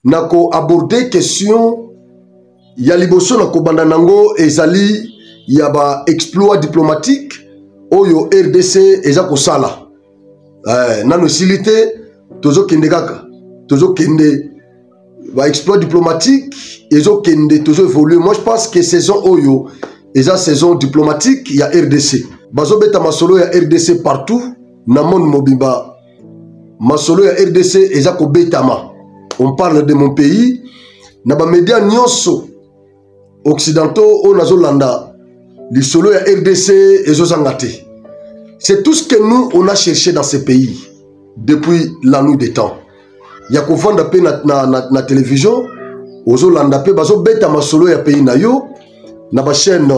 nako aborder question ya liboso nako banda nango ezali ya ba exploit diplomatique oyo RDC eza kosala nano silité tozo kende kaka tozo kende ba exploit diplomatique ezo kende tozo évoluer. Moi je pense que saison oyo eza saison diplomatique ya RDC bazo beta masolo ya RDC partout na monde mobimba masolo ya RDC eza ko betama. On parle de mon pays na ba média nyonso occidentaux o nazolanda lisolo ya RDC ezo zangate. C'est tout ce que nous on a cherché dans ce pays depuis la nuit des temps. Ya ko vanda pe na télévision ozo landa pe bazo beta masolo ya pays na yo na ba chaîne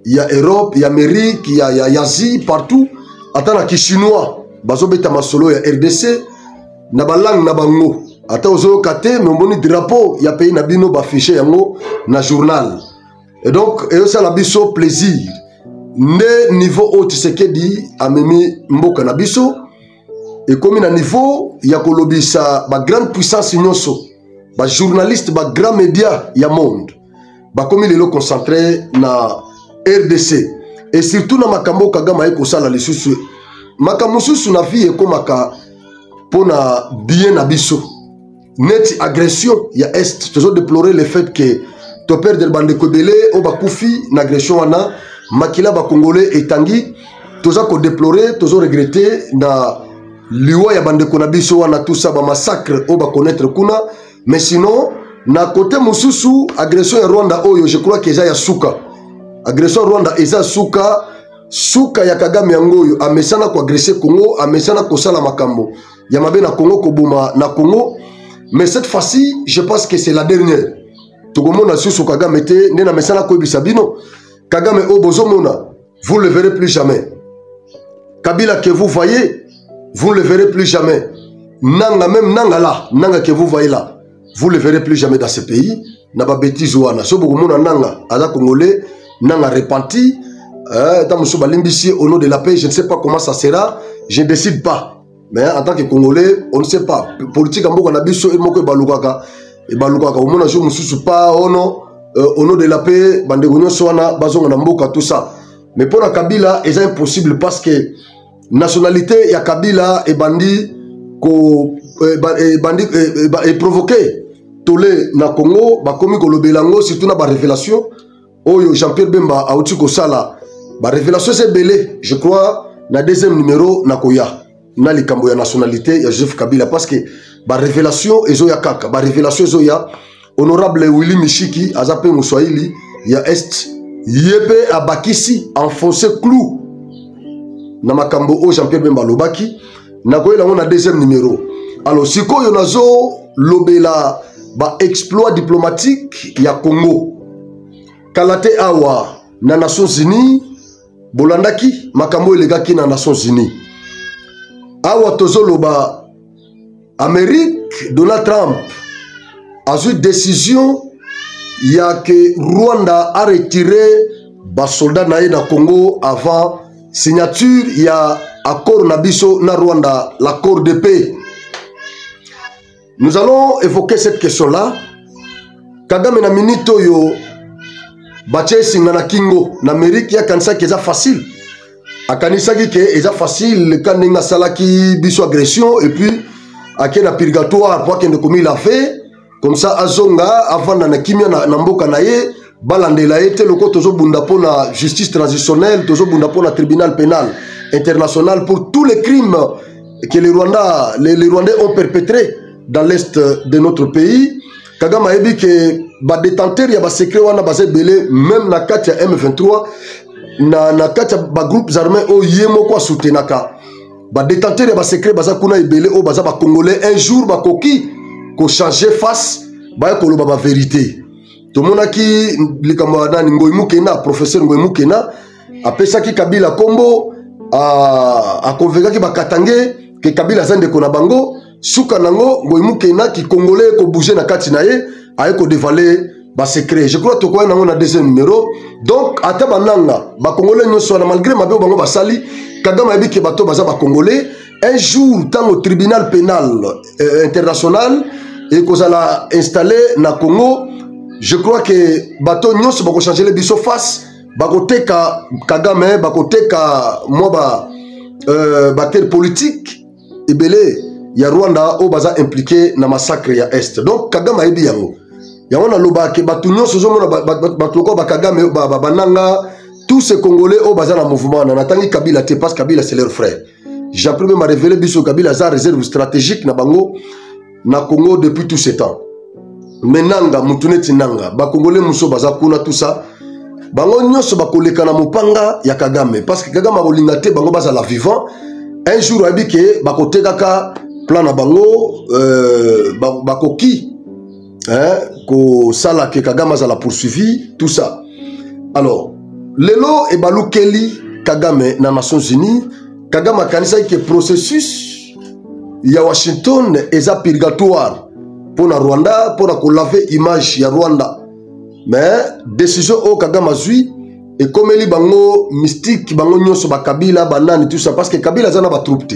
ya Europe, ya Amérique, ya Asie partout atana ki chinois bazo beta masolo ya RDC na ba langue na bango ata ozo kate mais moni drapeau ya pays na bino ba afficher yango na journal. Et donc et ça la biso plaisir ne niveau haut Tshisekedi amemi mboka na biso et comme na niveau ya kolobisa ba grande puissance nyonso ba journaliste ba grand média ya monde ba komi lelo concentré na RDC et surtout na makambo Kagame eko sala lisusu makambo susu na vie ekomaka pona bien na biso net agression ya est toujours déplorer le fait que to perdre bande kobele o bakufi na agression wana makila ba congolais etangi toza ko déplorer toujours regretter na liwa ya bande ko na biso wana tout ça ba massacre o ba connaître kuna. Mais sinon na côté mususu agression ya Rwanda oyo je crois que eza ya suka agression ya Rwanda eza suka ya Kagame yangoyo amesana ko agresser Congo amesana ko sala makambo ya mabe na Congo ko boma na Congo. Mais cette fois-ci je pense que c'est la dernière togomona susu Kagame te ndena mesana ko bisabino Kagame o bozomona vous le verrez plus jamais. Kabila que vous voyez vous ne le verrez plus jamais. Nanga même nanga là nanga que vous voyez là vous ne le verrez plus jamais dans ce pays. Naba bêtise wana so bokomona nanga aza congolais nanga repenti dans muso balimbisi au nom de la paix. Je ne sais pas comment ça sera, je ne décide pas, mais en tant que congolais on ne sait pas politique mboka na biso e moko balukaka au mona jo mususu pas ono au nom de la paix bande nyonso wana bazonga na mboka tout ça. Mais pour la Kabila c'est impossible parce que nationalité ya Kabila et bandi ko et provoqué tolé na Congo ba komi ko lobelango surtout na ba révélation oyo Jean-Pierre Bemba a outi ko sala ba révélation c'est belé je crois na deuxième numéro na koya na likambo ya nationalité ya Joseph Kabila parce que ba révélation ezo ya kaka ba révélation ezo ya honorable Willy Mishiki azape Muswahili ya est yebe abakisi enfoncé clou na makambo o Jean-Pierre Bemba lobaki na koyela ngona deuxième numéro. Alors sikoyo nazo lobela ba exploit diplomatique ya Congo kalate awa na Nations Unies bolandaki makambo elegaki na Nations Unies awa tozoloba Amérique Donald Trump a eu décision ya que Rwanda a retiré ba soldats na na Congo avant signature ya accord nabiso na Rwanda, l'accord de paix. Nous allons évoquer cette question-là. Kagame na minito yo bache singana kingo na Amérique ya kanisa ke za facile. Akanisa ki ke eza facile quand ninga salaki biso agression et puis akena purgatoire pour que ne komi la fait comme ça azonga avant na kimia na mboka na ye balandela ete loko tozo bunda pona justice transitionnelle tozo bunda pona tribunal pénal international pour tous les crimes que les Rwandais ont perpétrés dans l'est de notre pays. Kagame a dit que ba détenteur ya ba secret wana ba belé même na kati ya M23 na kati ya ba groupes armés o yemo kwa soutenaka ba détenteur ya ba secret baza kuna ebele o baza ba congolais un jour ba koki ko changer face ba ko loba ba vérité. To monaki likambo na Ngoyi Mukena professeur Ngoyi Mukena apesaki Kabila kombo a convaincaki ba Katange que Kabila zande ko na bango suka nango Ngoyi Mukena ki congolais ko bouger na kati na ye a ko dévaler ba secret. Je crois to ko na ngona deuxième numéro. Donc ata bananga ba congolais nyonso na malgré mabe bango ba sali Kagame a dit que bato baza ba congolais un jour tant au tribunal pénal international et qu'on a installé na Congo, je crois que bateau nyos bako changer les biso face bako teka Kagame bako teka moi terre politique et belé ya Rwanda au baza impliqué na massacre ya Est. Donc Kagame a ebi yango. Ya wana loba ke bato nyos zo mona batoko ba Kagame bananga tous ces Congolais au baza na mouvement na natangi Kabila te parce que Kabila c'est leur frère. J'ai appris même à révéler biso Kabila za réserve stratégique na bango na Congo depuis tout ce temps. Menanga mutuneti nanga ba Congolais muso baza kuna tout ça. Bango nyos ba koleka na mopanga ya Kagame parce que Kagame bolinga te bango baza la vivant. Un jour abike ba kotekaka plan na bango ba koki ko sala ke Kagame za la poursuivi tout ça. Alors lelo e balukeli Kagame na Nations Unies Kagame kanisa ke processus ya Washington eza purgatoire pour na Rwanda pour na laver image ya Rwanda mais décision au Kagame azui et comme eli bango mystique bango nyonso ba Kabila banani tout ça parce que Kabila zana ba troupe te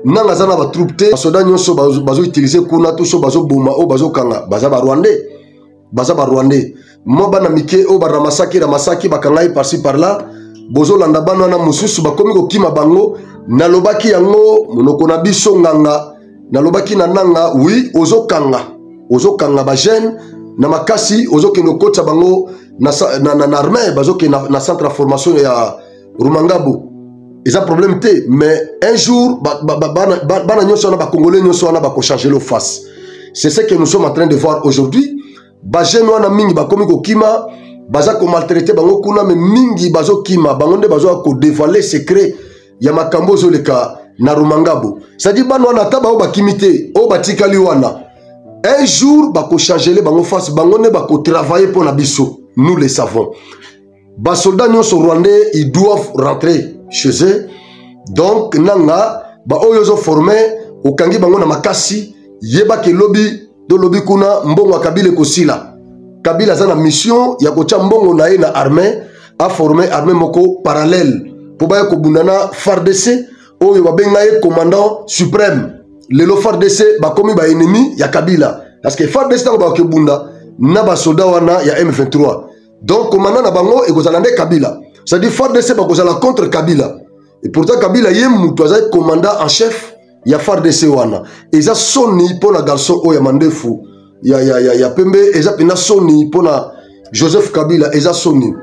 nanga zana ba troupe te soda nyonso bazo utiliser kuna tout so bazo boma o bazo kanga baza ba Rwandais mo bana mike o ba ramasaki bakangai par-ci par-là bozo landa bana na mususu bakomi ko kima bango nalobaki yango monoko na biso nganga nalobaki na nanga oui ozo kanga ba jeune na makasi ozo keno kotsa bango na armée bazo ke na centre de formation ya Rumangabo eza problème te mais un jour bana nyonso na ba congolais nyonso na ba ko changer le face. C'est ce que nous sommes en train de voir aujourd'hui. Ba jeune wana mingi ba komi ko kima baza ko maltraiter bango kuna mais mingi bazo kima bango nde bazo ko dévoiler secret ya makambo zo leka na Rumangabo. Ça dit bana wana taba o ba kimité o batikali wana. Un jour ba ko changer le bango face bango ne ba ko travailler pour na biso. Nous le savons. Ba soldats nyonso rwandais ils doivent rentrer chez eux. Donc nanga ba oyo zo former o kangi bango na makasi yeba ke lobby do lobby kuna mbongo Kabila kosila. Kabila za na mission ya kocha mbongo na ye na armée a formé armée moko parallèle pour ba ko bundana FARDC oyo ba benga ye commandant suprême. Lelo FARDC ba komi ba ennemi ya Kabila parce que FARDC ta ba ke bunda na ba soldat wana ya M23. Donc commandant na bango e kozala nde Kabila. Ça dit FARDC ba kozala contre Kabila. Et pourtant Kabila ye mutu aza commandant en chef ya FARDC wana eza soni pona garçon oya mandefu ya pembe eza pina soni pona Joseph Kabila eza soni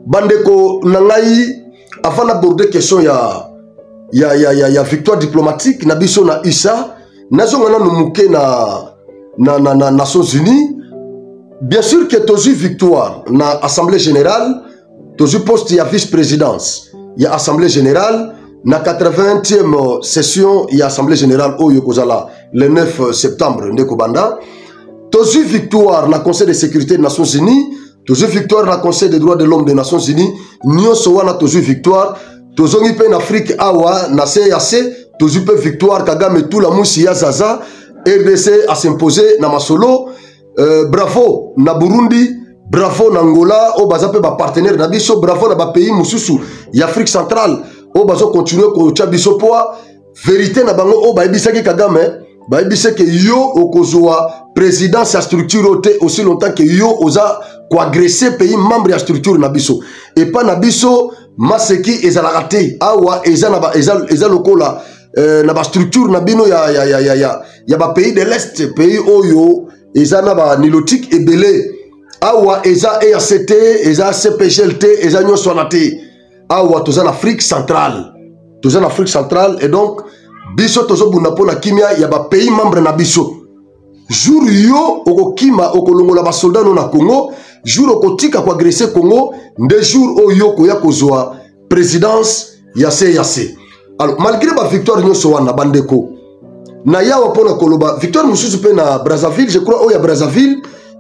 bandeko nangai afana aborder question ya victoire diplomatique na biso na USA nazonga na muke na Nations Unies. Bien sûr que tozu victoire na assemblée générale tozu poste ya vice-présidence ya assemblée générale na 80e session ya assemblée générale oyo kozala le 9 septembre ndeko banda tozu victoire na conseil de sécurité des Nations Unies tozu victoire na conseil des droits de l'homme des Nations Unies nyonso wana tozu victoire tozongi pe na Afrique awa na CAC tozu pe victoire Kagame tout la musi ya zaza RDC a s'imposer na masolo bravo na Burundi bravo na Angola o baza pe ba partenaire na biso bravo na ba pays mususu ya Afrique centrale o bazo continuer ko tia biso poa vérité na bango o ba ebisaki Kagame ba ebisaki yo okozwa présidence ya structure te aussi longtemps que yo oza ko agresser pays membre ya structure na biso et pas na biso maseki ezala raté awa eza lokola na ba structure na bino ya ba pays de l'est pays oyo eza na ba nilotique ebele awa eza EACT eza CPGLT eza nyonso na te awa toza na Afrique centrale et donc biso tozo bunda pona kimia ya ba pays membre na biso jour yo okokima okolongola ba soldats no na Congo jour okotika ko agresser Congo nde jour oyo ko ya kozwa présidence ya CAC. Alors malgré ba victoire nyonso wana bandeko na yawa pona koloba victoire mususu pe na Brazzaville je crois oya Brazzaville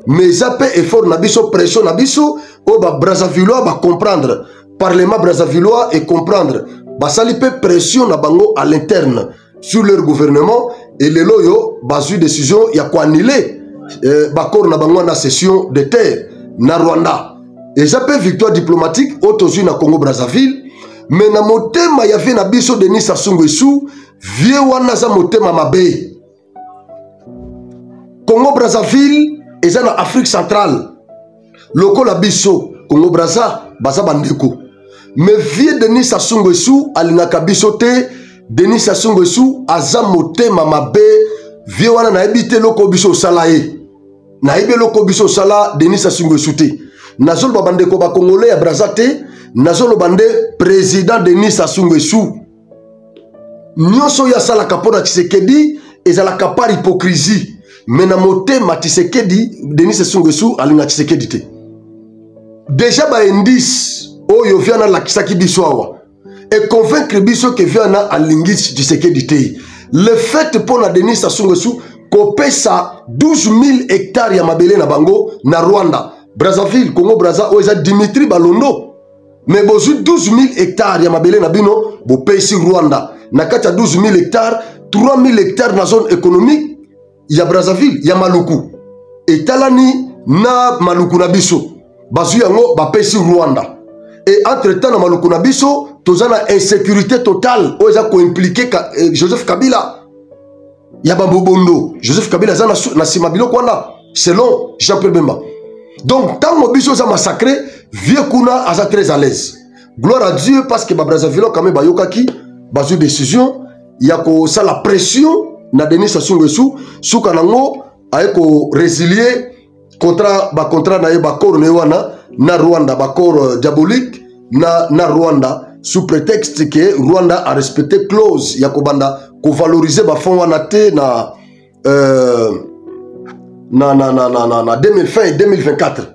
mais ça peut effort na biso pression na biso o ba Brazzavillois ba comprendre parlement Brazzavillois et comprendre ba sali pe pression na bango à l'interne sur leur gouvernement et les loyo basu décision ya ko annuler ba kor na bango na session de terre na Rwanda et ça peut victoire diplomatique autozu na Congo Brazzaville mais na motema ya fe na biso Denis Sassou Nguesso vie wana za motema mabe Congo Brazzaville eza na Afrique centrale. Lokola biso Congo Brazza baza bandeko. Mais vie Denis Sassou Nguesso alingaka biso te. Denis Sassou Nguesso aza motema mabe vie wana na ebite loko biso sala ye. Na ebe loko biso sala Denis Sassou Nguesso te. Nazolo babandeko ba Congolais ya Brazza te. Nazolo bande président Denis Sassou Nguesso. Nyonso ya sala kapona Tshisekedi ezalaka par hypocrisie. Mais na motema Tshisekedi Denis Sassou Nguesso alinga Tshisekedi te. Déjà ba indice oyo viana la kisaki biso awa et convaincre biso que viana alingi Tshisekedi te. Le fait pour la Denis Sassou Nguesso kopesa 12 000 hectares ya mabele na bango na Rwanda, Brazzaville, Congo Brazza oza Dimitri Balondo. Mais bozu 12 000 hectares ya mabele na bino bo pesi Rwanda. Na kati ya 12 000 hectares, 3 000 hectares na zone économique ya Brazzaville, ya Maluku. Et talani na Maluku na biso. Bazu yango ba pesi Rwanda. Et entre-temps, dans Maluku na biso, tozana insécurité totale. Oza ko impliqué Joseph Kabila. Yaba Bobondo. Joseph Kabila zana na simabilo kwana. Selon Jean-Pierre Bemba. Donc, tant que biso za massacré, vieux kuna aza très à l'aise. Gloire à Dieu parce que Brazzaville quand même bayokaki bazu décision yako ça la pression na Denis Sassou Nguesso suka nango ayeko résilier contrat na ba corps na Rwanda ba corps diabolique na Rwanda sous prétexte que Rwanda a respecté clause yako banda ko valoriser ba fonds wana te na 2020 et 2024.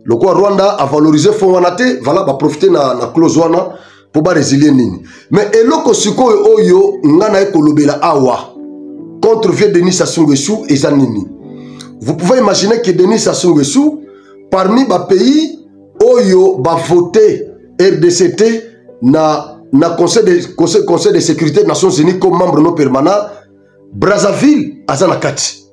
Le quoi Rwanda a valorisé fonds wana te, voilà ba profiter na clause wana pour ba résilier nini. Mais eloko siko oyo ngana ekolobela awa contre vieux Denis Sassou Nguesso eza nini. Vous pouvez imaginer que Denis Sassou Nguesso parmi ba pays oyo ba voté RDCT na conseil de sécurité des Nations Unies comme membre non permanent, Brazzaville azana kati.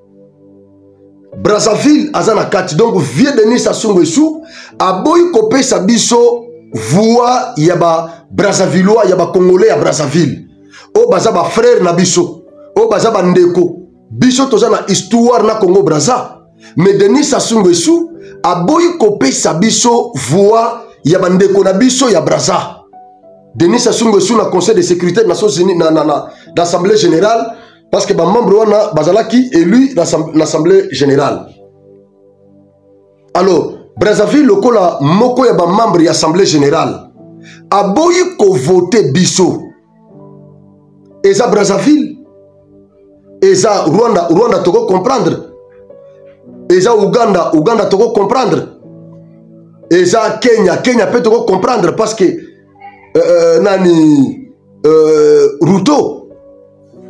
Brazzaville azana kati. Donc vieux Denis Sassou Nguesso aboyi kopesa biso voix yaba Brazzavillois yaba Congolais ya Brazzaville. O baza ba frère na biso. O baza ba ndeko. Biso toza na histoire na Congo Brazza. Mais Denis Sassou Nguesso aboyi kopesa biso voix yaba ndeko na biso ya Brazza. Denis Sassou Nguesso na conseil de sécurité des Nations Unies d'assemblée générale parce que ba membre wana bazalaki élu l'assemblée générale. Alors Brazzaville lokola moko ya ba membre ya assemblée générale aboyi ko voter biso. Eza Brazzaville, eza Rwanda toko comprendre. Eza Uganda toko comprendre. Eza Kenya peut toko comprendre parce que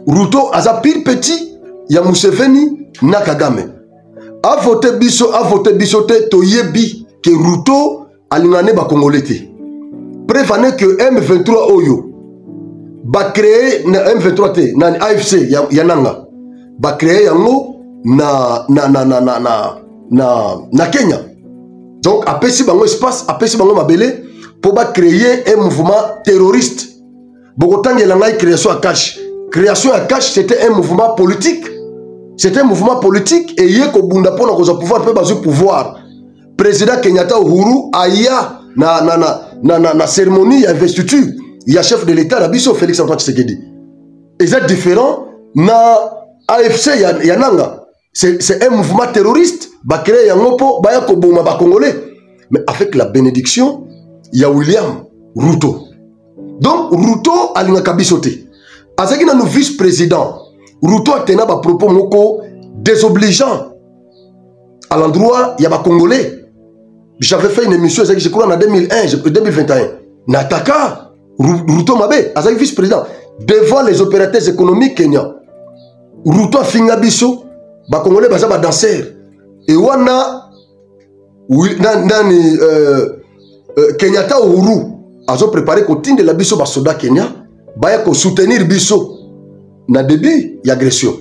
Ruto aza pire petit ya Museveni na Kagame. A voté biso te toyebi que Ruto alingane ba Congolais te. Prévenez que M23 oyo ba créer na M23 te na AFC yananga ba créer yango na Kenya. Donc apesi bango espace, apesi bango mabele pour ba créer un mouvement terroriste. Bokotangela ngai création à cash. Création à cash c'était un mouvement politique. C'était un mouvement politique et yeko bunda pona koza pouvoir pe bazu pouvoir. Président Kenyatta Uhuru aya na cérémonie d'investiture, il y a chef de l'État la biso Félix Antoine Tshisekedi. Et c'est différent na AFC yananga. C'est un mouvement terroriste ba créer yango po ba yako boma ba Congolais. Mais avec la bénédiction, il y a William Ruto. Donc Ruto alingaka biso te. Azaki na nous vice-président. Ruto a tenu ba propos moko désobligeant à l'endroit il y a ba Congolais. J'avais fait une émission je crois en 2021. Nataka Ruto Mabe, Azaki vice-président devant les opérateurs économiques kenyans. Ruto finga biso ba Congolais baza ba danseur. Et wana Kenyatta Uhuru azo préparé ko tinde la biso ba soda Kenya baya ko soutenir biso na début d'agression.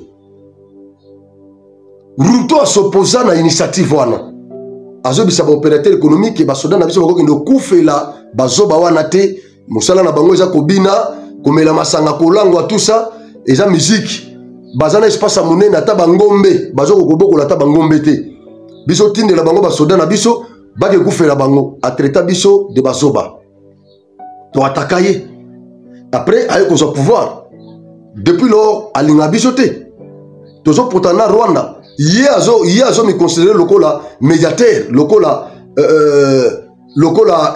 Ruto a s'opposé à l'initiative wana. Azo bisa ba opérateur économique et ba soda na biso bako ndo kufela bazoba wana te musala na bango eza kobina komela masanga kolangwa tout ça eza musique bazana espace amune na ta bangombe bazo kokoboko la ta bangombe te biso tinde la bango ba soda na biso bake kufela bango a traiter biso de bazoba to atakaye après aye ko pouvoir depuis lors alinga biso te tozo potana Rwanda ye azo me considérer lokola médiateur lokola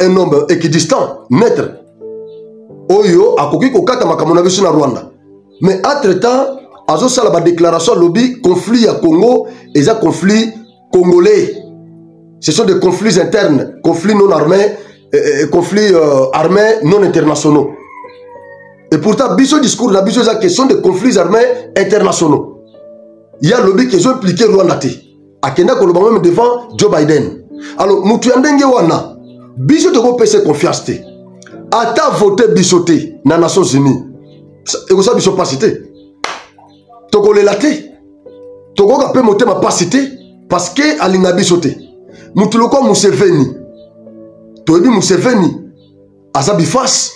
un homme équidistant maître oyo akoki kokata makambo na biso na Rwanda mais entre temps azo sala ba déclaration lobby conflit à Congo et ça conflit congolais. Ce sont des conflits internes, conflits non armés, conflits armés non internationaux. Et pourtant, biso discours la biso que sont des conflits armés internationaux. Il y a lobby qui ont impliqué Rwanda. Akenda kolobanga même devant Joe Biden. Alors, mutu ndenge wana biso to ko pese confiance te. Ata voter biso te na Nations Unies. Et ko sa biso pasité. Toko le laté. Toko ka pe monter ma pasité parce que alinga biso te. Mutuloko Museveni toyebi Museveni aza bifas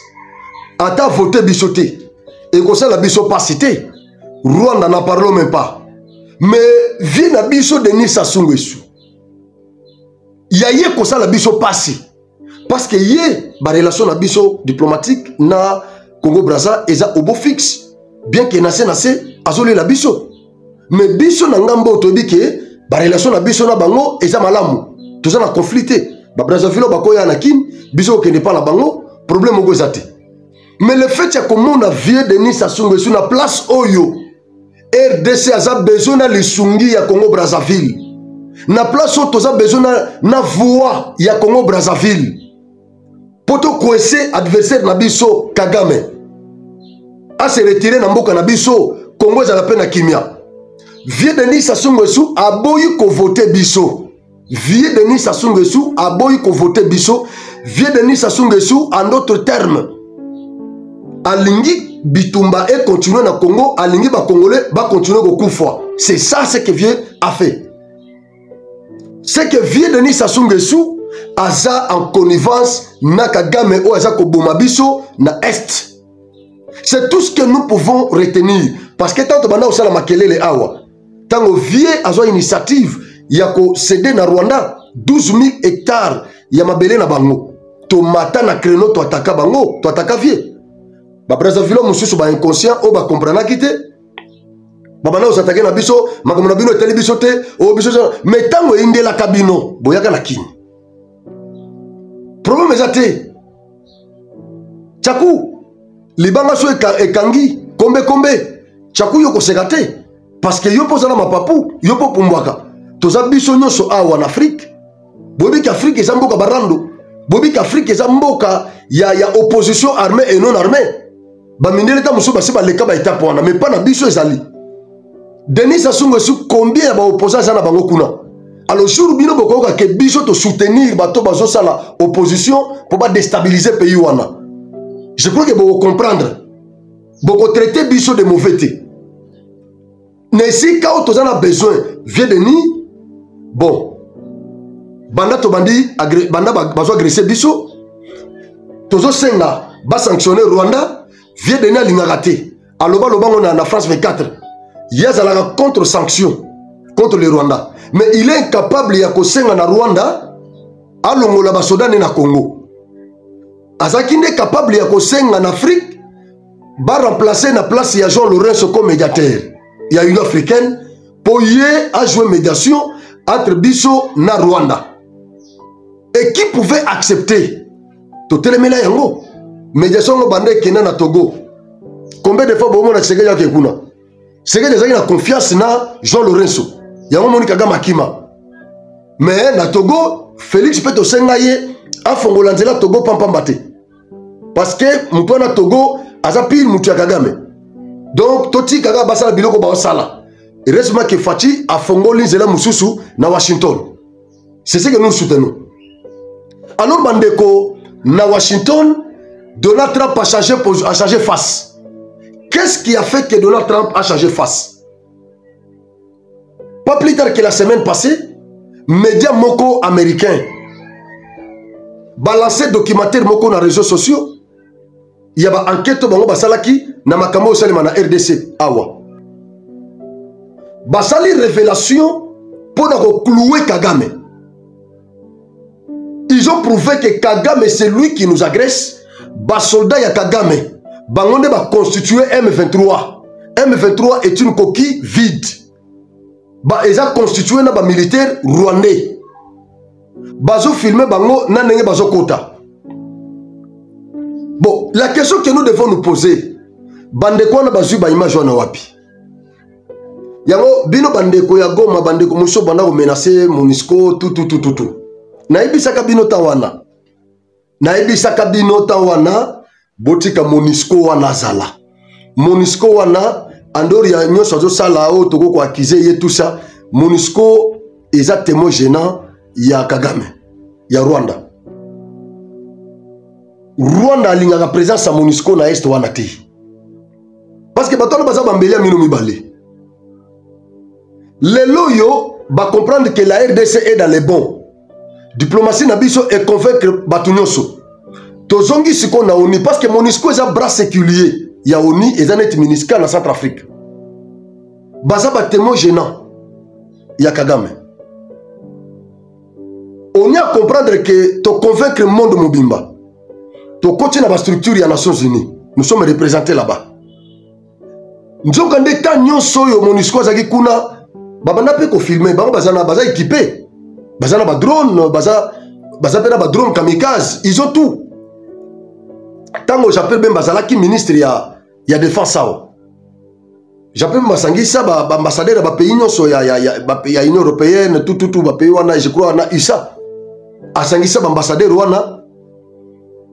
ata voté bisoté et kosala biso pasité Rwanda n'en parlons même pas mais vie na biso Denis Sassou Nguesso ya ye kosala biso pasi parce que ye ba relation na biso diplomatique na Congo Brazza eza obo fixe bien que nase azoli la biso mais biso na ngambo toyebi ke ba relation na biso na bango eza malamu tout ça na conflicté ba Brazzaville bakoya na kin biso ke ne pas la bango problème ngo ezate mais le fait ya komona vieux Denis Sassou Nguesso na place oyo RDC aza besoin na lisungi ya Congo Brazzaville na place oyo toza besoin na voix ya Congo Brazzaville poto kwese adversaire na biso Kagame a se retirer na mboka na biso Congo ezala pe na kimia vieux Denis Sassou Nguesso aboyi ko voter biso Vieux Denis Sassou Nguesso a boy ko voter biso. Vieux Denis Sassou Nguesso en d'autres termes alingi bitumba et continuer na Congo, alingi ba Congolais ba continuer ko kufa. C'est ça ce que Vieux a fait. C'est que Vieux Denis Sassou Nguesso aza en connivence na Kagame o aza ko boma biso na est. C'est tout ce que nous pouvons retenir parce que tant banda osala makelele awa. Tango Vieux azo initiative yako cédé na Rwanda 12 000 hectares ya mabele na bango tomata na créneau to ataka bango to ataka vie ba Brazzaville mususu ba inconscient o ba comprendre kité ba bana osatake na biso makambo na bino eteli biso te o biso mais tango indela kabino boyaka na kini problème ezate chaku libanga so ekangi kombe chaku yoko segate parce que yo poza na mapapu yo po pumbwaka toza biso nyonso awa en Afrique bobi qu'Afrique eza mboka barando bobi qu'Afrique eza mboka ya opposition armée et non armée ba mindele ta musu basi ba leka ba étape wana mais pas na biso ezali Denis Sassou Nguesso combien ba opposants za na bango kuna alors jour bino bokoka ke biso to soutenir bato bazo sala opposition pour pas déstabiliser pays wana je crois que vous comprendre boko traiter biso de mauvais té mais si quand on a besoin vieux Denis bon banda to bandi banda bazo agresser biso tozo senga ba sanctionner Rwanda vieux Denis alingaka te aloba lobango na France 24 yazala contre sanction contre le Rwanda mais il est incapable ya ko senga na Rwanda alongola ba soda na Congo azaki ne capable ya ko senga na Afrique ba remplacer na place ya Jean Lorenzo comme médiateur ya Union africaine pour y a jouer médiation entre biso na Rwanda et qui pouvait accepter to telemela yango médiation ngo bande kena na Togo combien de fois bo mona Tshisekedi ya kuna Tshisekedi ezaki na confiance na Jean Lorenzo yango moni Kagame akima mais na Togo Félix peut to senga ye afongola nzela Togo pampamba te parce que mutu na Togo aza pile mutu ya Kagame donc toti Kagame basala biloko ba osala et reste que Fati a fongoli nzela mususu na Washington. C'est ce que nous soutenons. Alors bandeko na Washington Donald Trump a changé face. Qu'est-ce qui a fait que Donald Trump a changé face? Pas plus tard que la semaine passée, média moko américain balancé documentaire moko na réseaux sociaux. Il y a une enquête bango basalaki na makambo salima na RDC awa. basali révélation pour clouer Kagame. Ils ont prouvé que Kagame c'est lui qui nous agresse. Bas soldats ya Kagame bangonde ba constituer M23. M23 est une coquille vide. Bah ils ont constitué na ba militaire rwandais. Bazo filmer bango na ndenge bazo kota. Bon, la question que nous devons nous poser, bandeko na bazu ba image wana wapi? Yango bino bandeko ya Goma bandeko muso banda ko menacer MONUSCO tout. Na ibisaka bino tawana. Na ibisaka bino tawana botika MONUSCO wana zala. MONUSCO wana andori ya nyoso zo sala o toko ko accuser ye tout ça. MONUSCO eza témoin gênant ya Kagame ya Rwanda. Rwanda alingaka présence à MONUSCO na est wana te. Parce que batona baza bambeli mino mibale. Les loyaux va comprendre que la RDC est dans les bons. Diplomatie nabiso est convaincre batunyoso. Tozongi siko na ONU parce que MONUSCO est un bras séculier. Ya ONU est un net MINUSCA na Centrafrique. Baza ba témoin gênant. Ya Kagame. On y a comprendre que to convaincre le monde mobimba. To continuer la structure des Nations Unies. Nous sommes représentés là-bas. Nous sommes quand ta nyonso yo MONUSCO zaki kuna babana pe ko filmer bango baza équipé. Bazana ba drone, baza pena ba drone kamikaze, ils ont tout. Tango j'appelle ben bazala ki ministre ya défense sao. J'appelle masangi ça ba ambassadeur ba pays nyonso ya Union européenne tout ba pays wana je crois na isa. Asangi ça ba ambassadeur wana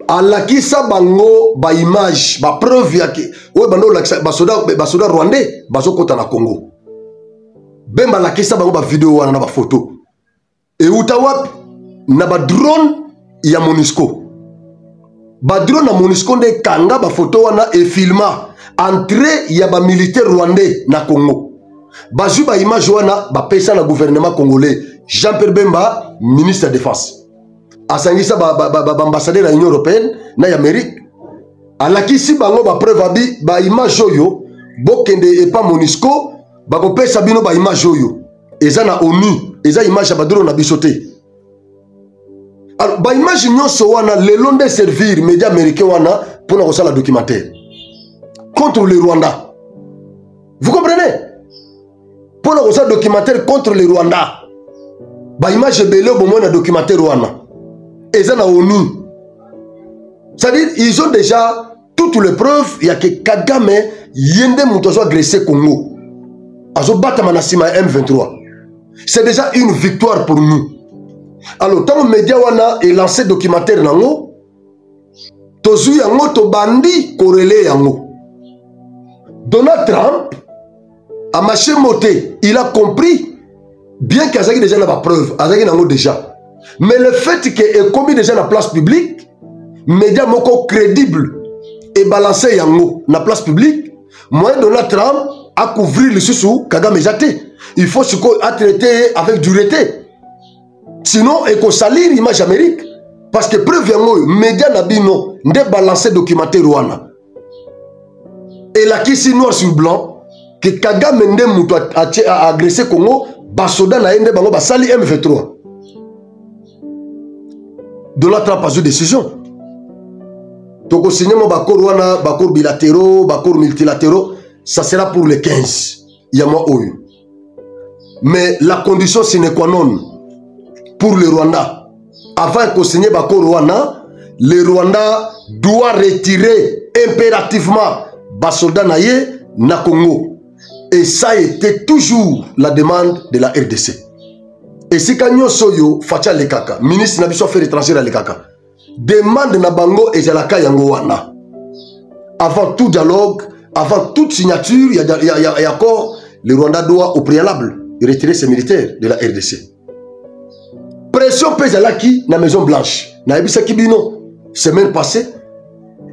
alaki ça bango ba image, ba preuve ya ke oy bando ba soda rwandais bazo kota na Congo. Ben balaki ça bango ba vidéo wana na ba photo. Et Outawa na ba drone ya MONUSCO. Ba drone na MONUSCO nde kanga ba photo wana e filma entrée ya ba militaire rwandais na Congo. Ba ju ba image wana ba pesa na gouvernement congolais. Jean-Pierre Bemba, ministre de la Défense. Asangisa ba ambassadeur de l'Union européenne na Amérique. Alaki si bango ba preuve abi ba image oyo bokende et pas MONUSCO ba ko pesa bino ba image oyo. Eza na ONU. Eza image ya badro na bisoté. Alors, ba image nyonso wana le long de servir médias américains wana pour na kosala documentaire contre le Rwanda. Vous comprenez? Pour na kosala documentaire contre le Rwanda. Ba image belé au moment na documentaire wana. Eza na ONU. C'est-à-dire ils ont déjà toutes les preuves il y a que Kagame yende muto so agressé Congo. Azo batama na sima M23. C'est déjà une victoire pour nous. Alors, tant que les médias ont lancé documentaire, tozu yango to bandi corrélé yango. Donald Trump a marché moté, il a compris bien qu'il y a déjà la preuve, déjà. Mais le fait qu'il ait commis déjà la place publique, médias moko crédible et balancé yango na place publique, moi Donald Trump a couvrir le sous Kagame Jate. Il faut se traiter avec dureté. Sinon, il faut salir l'image Amérique. Parce que preuve yango, médias nabino, ne balancer documentaire wana. Et là, qui si noir sur blanc, que Kagame nde a agressé Congo, basoda na ende bango basali M23. Donald Trump a eu décision. Toko signé mon bakor wana, bakor bilatéraux, bakor multilatéraux, ça sera pour les 15. Yama oyu. Mais la condition sine qua non pour le Rwanda, avant qu'on signe bakor wana, le Rwanda doit retirer impérativement basoda naye na Congo. Et ça a été toujours la demande de la RDC. Et si Kanyo Soyo, Fatia Lekaka, ministre Nabiso Affaires étrangères Lekaka, demande na bango et Jalaka yango wana. Avant tout dialogue, avant toute signature, il y a accord, le Rwanda doit au préalable retirer ses militaires de la RDC. Pression pèse à qui na Maison Blanche. Na ebisa kibino, semaine passée,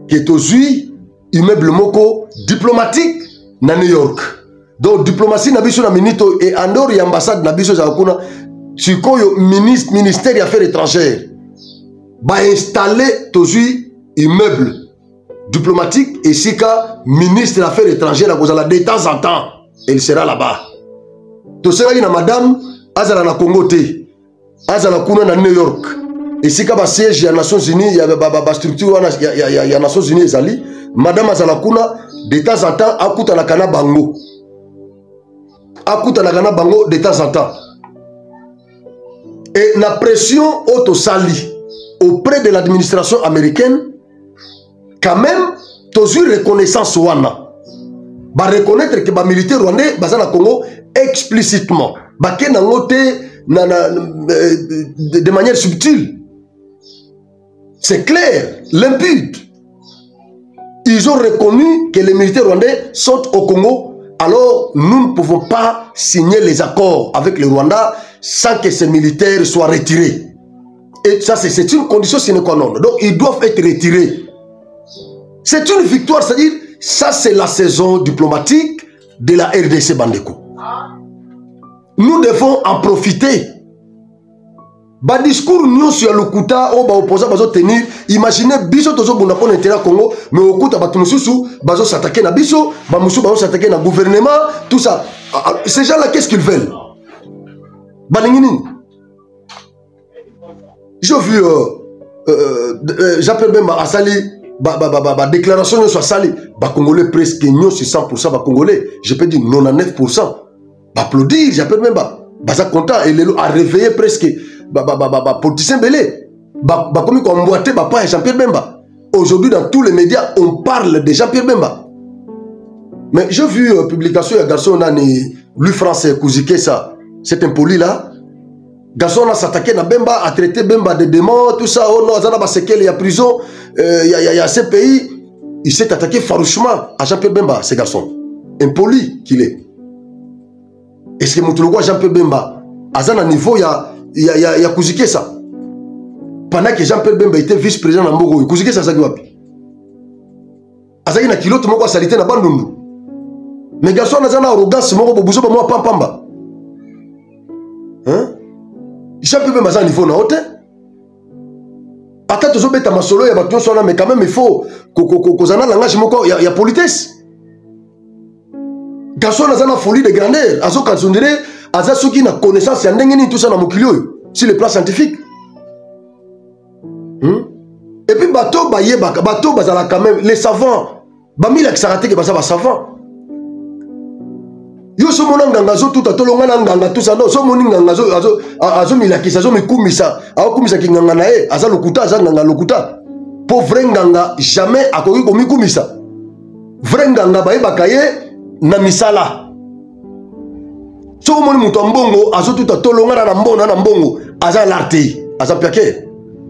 qui est aux immeuble moko diplomatique na New York. Donc diplomatie na biso na minito et en dehors ambassade na biso za kuna sikoyo ministère des affaires étrangères ba installer tozui immeuble diplomatique et sika ministre des affaires étrangères à cause de temps en temps il sera là-bas tosengaki na madame azala na Congo te azala kuna na New York esika ba siège ya Nations Unies ya structure wana ya Nations Unies ezali madame azala kuna de temps en temps akutanaka na bango de temps en temps et la pression autosali auprès de l'administration américaine quand même toujours reconnaissance wana ba reconnaître que ba militaire rwandais baza na Congo explicitement ba kena ngote de manière subtile. C'est clair, limpide. Ils ont reconnu que les militaires rwandais sont au Congo, alors nous ne pouvons pas signer les accords avec le Rwanda sans que ces militaires soient retirés. Et ça, c'est une condition sine qua non. Donc, ils doivent être retirés. C'est une victoire, c'est-à-dire, ça, c'est la saison diplomatique de la RDC Bandeko. Nous devons en profiter. Ba discours nous sur le Kuta ou ba opposant bazo tenir, imaginez biso tozo bunda pour l'intérêt Congo, mais au Kuta ba tumususu bazo s'attaquer na biso, ba musu bazo s'attaquer na gouvernement, tout ça. Ces gens-là, qu'est-ce qu'ils veulent? Balingini. J'ai vu j'appelle même Asali ba déclaration sur Asali, ba Congolais presque non sur 100% ba Congolais, je peux dire 99%. Ba applaudir, j'appelle même ba ça content et les a réveillé presque politicien belé comme on emboîté pas Jean-Pierre Bemba. Aujourd'hui dans tous les médias on parle de Jean-Pierre Bemba. Mais j'ai vu publication il y a garçon lui français Kouzike ça cet impoli là garçon a s'attaqué na Bemba a traité Bemba de démon tout ça oh non azana ba séquelle il y a prison il y a ces pays il s'est attaqué farouchement à Jean-Pierre Bemba ce garçon impoli qu'il est. Est-ce que Moutouloua Jean-Pierre Bemba azana niveau il y a Kouzike ça pendant que Jean-Pierre Bemba était vice-président na Mbogo Kouzike ça zaki wapi azaki na kilote moko salité na bandundu mais garçon azana arrogance moko bobuso ba moi pampamba hein Jean-Pierre Bemba za niveau na haute ata tozo beta masolo ya bato sona mais quand même il faut kozana langage moko ya politesse. Garçon azana folie de grandeur azo kanzondere aza soki na connaissance ya ndenge ni tout ça na mokili oyo sur le plan scientifique. Et puis bato bayebaka bato bazala quand même les savants bamila kisarate ke baza ba savant yo so mona nganga zo tout atolonga na nganga tout ça non so moni nganga azo milakisa azo mikumisa akumisa ki nganga na ye aza lokuta aza nganga lokuta pauvre nganga jamais akoki komikumisa vrai nganga bayebaka ye na misala. So moni muto mbongo azo tout atolonga na mbongo aza l'arté aza piaké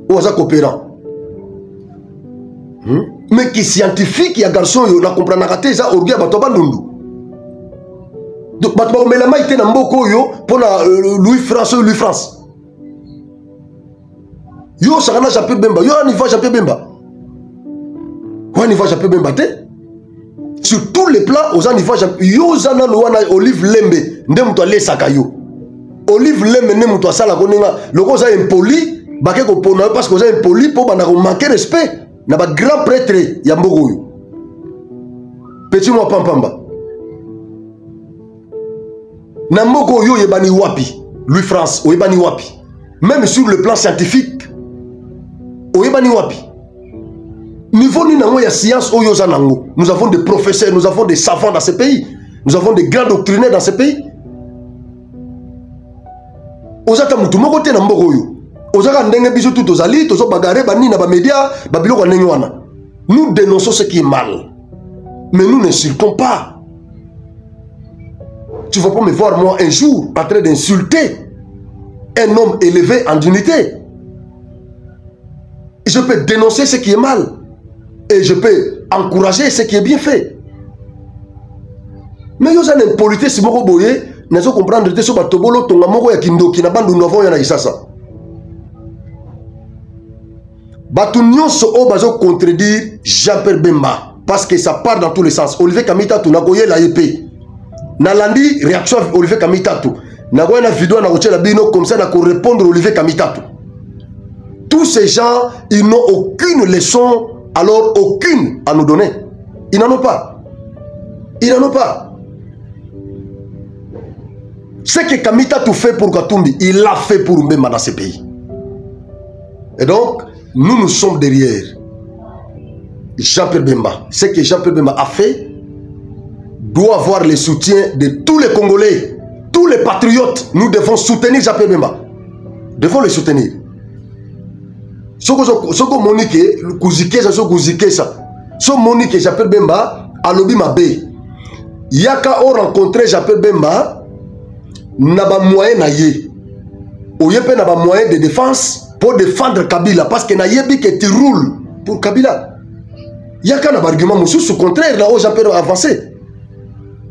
ou aza coopérant. Mais qui scientifique ya garçon yo na comprendre ka te za orgueil bato bandundu. Donc bato ba melama ite na mboko yo pona Louis France. Yo sakana Jean-Pierre Bemba yo ni va Jean-Pierre Bemba. Wa ni va Jean-Pierre Bemba te. Sur tous les plans aux niveau yo zana no wana Olive Lembe nde muto alesaka yo. Olive Lembe ne muto asala konenga loko za impoli bake ko pona parce que za impoli po bana ko manquer respect na ba grand prêtre ya mbogo yo. Petit moi pampamba. Na mbogo yo yebani wapi Louis France oyebani wapi même sur le plan scientifique oyebani wapi niveau ni nango ya science oyo za nango. Nous avons des professeurs, nous avons des savants dans ce pays, nous avons des grands doctrinaires dans ce pays. Ozata mutu moko te na mbogo yo ozaka ndenge biso tout ozali tozo bagaré bani na ba média ba biloko ndenge wana. Nous dénonçons ce qui est mal mais nous n'insultons pas. Tu ne vas pas me voir moi un jour en train d'insulter un homme élevé en dignité. Je peux dénoncer ce qui est mal et je peux encourager ce qui est bien fait. Mais vous avez une politesse si vous voyez, vous allez comprendre que vous avez un kindoki na bandu novo ya na isasa. Batu nyonso o bazo contredire Jean-Pierre Bemba parce que ça part dans tous les sens. Olivier Kamita tu na koye la épée. Nalandi réaction Olivier Kamitatu. Na koye na vidéo na koche la bino comme ça na ko répondre Olivier Kamitatu. Tous ces gens, ils n'ont aucune leçon, alors aucune à nous donner. Ils n'en ont pas. Ils n'en ont pas. Ce que Kamita tout fait pour Katumbi, il l'a fait pour Mbemba dans ce pays. Et donc, nous sommes derrière Jean-Pierre Bemba. Ce que Jean-Pierre Bemba a fait doit avoir le soutien de tous les Congolais, tous les patriotes. Nous devons soutenir Jean-Pierre Bemba. Devons le soutenir. Ce que Monique, Kouzike, ça, ce Monique Jean-Pierre Bemba, a lobby Mabé. Yaka a rencontré Jean-Pierre Bemba. N'a pas moyen naïe. Ou y'a pas moyen de défense pour défendre Kabila parce que naïe que tu roules pour Kabila. Y'a qu'un argument monsieur au contraire là où Jean-Pierre a avancé.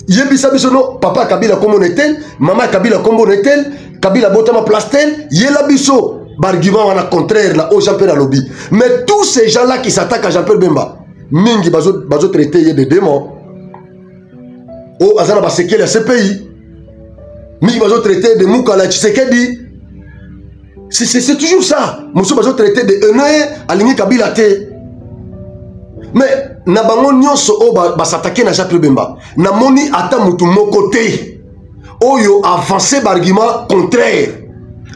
Yébi sabisono papa Kabila comme on est-elle, maman Kabila comme on est-elle, Kabila botama place-t-elle, yéla biso argument en contraire là où Jean-Pierre a lobby. Mais tous ces gens là qui s'attaquent à Jean-Pierre Bemba, mingi bazo traité des démons. Oh azana ba sekele à ce pays. Mais ils vont traiter de Moukala Tshisekedi. C'est toujours ça. Monsieur va traiter de Eneye aligné Kabila te. Mais na bango nyonso o ba s'attaquer na Jean-Pierre Bemba. Na moni ata mutu moko te. Oyo avancé argument contraire.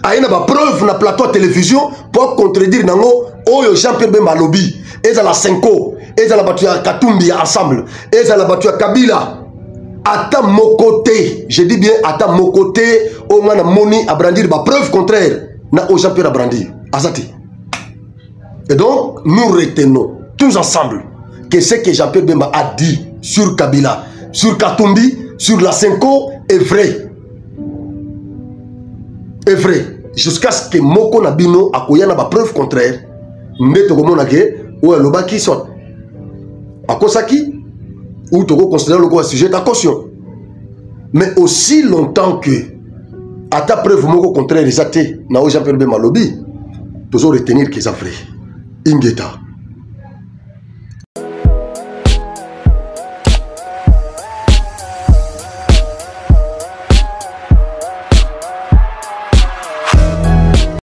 Aïna ba preuve na plateau de télévision pour contredire nango oyo Jean-Pierre Bemba lobby. Eza la Senko, eza la batu ya Katumbi ensemble, eza la batu ya Kabila. Ata mon côté, je dis bien à mon côté, au moins moni à brandir ma preuve contraire, na au Jean-Pierre à brandir. Azati. Et donc, nous retenons tous ensemble que ce que Jean-Pierre Bemba a dit sur Kabila, sur Katumbi, sur la Senko est vrai. Est vrai. Jusqu'à ce que Moko Nabino a koyana ma preuve contraire, mettez au monde ou le bas qui sort. À Kosaki, ou tu considères le sujet de caution. Mais aussi longtemps que, à ta preuve, au contraire, les athées, n'a Jean-Pierre Bemba lobby, tu dois retenir qu'ils ont fait. Ingeta.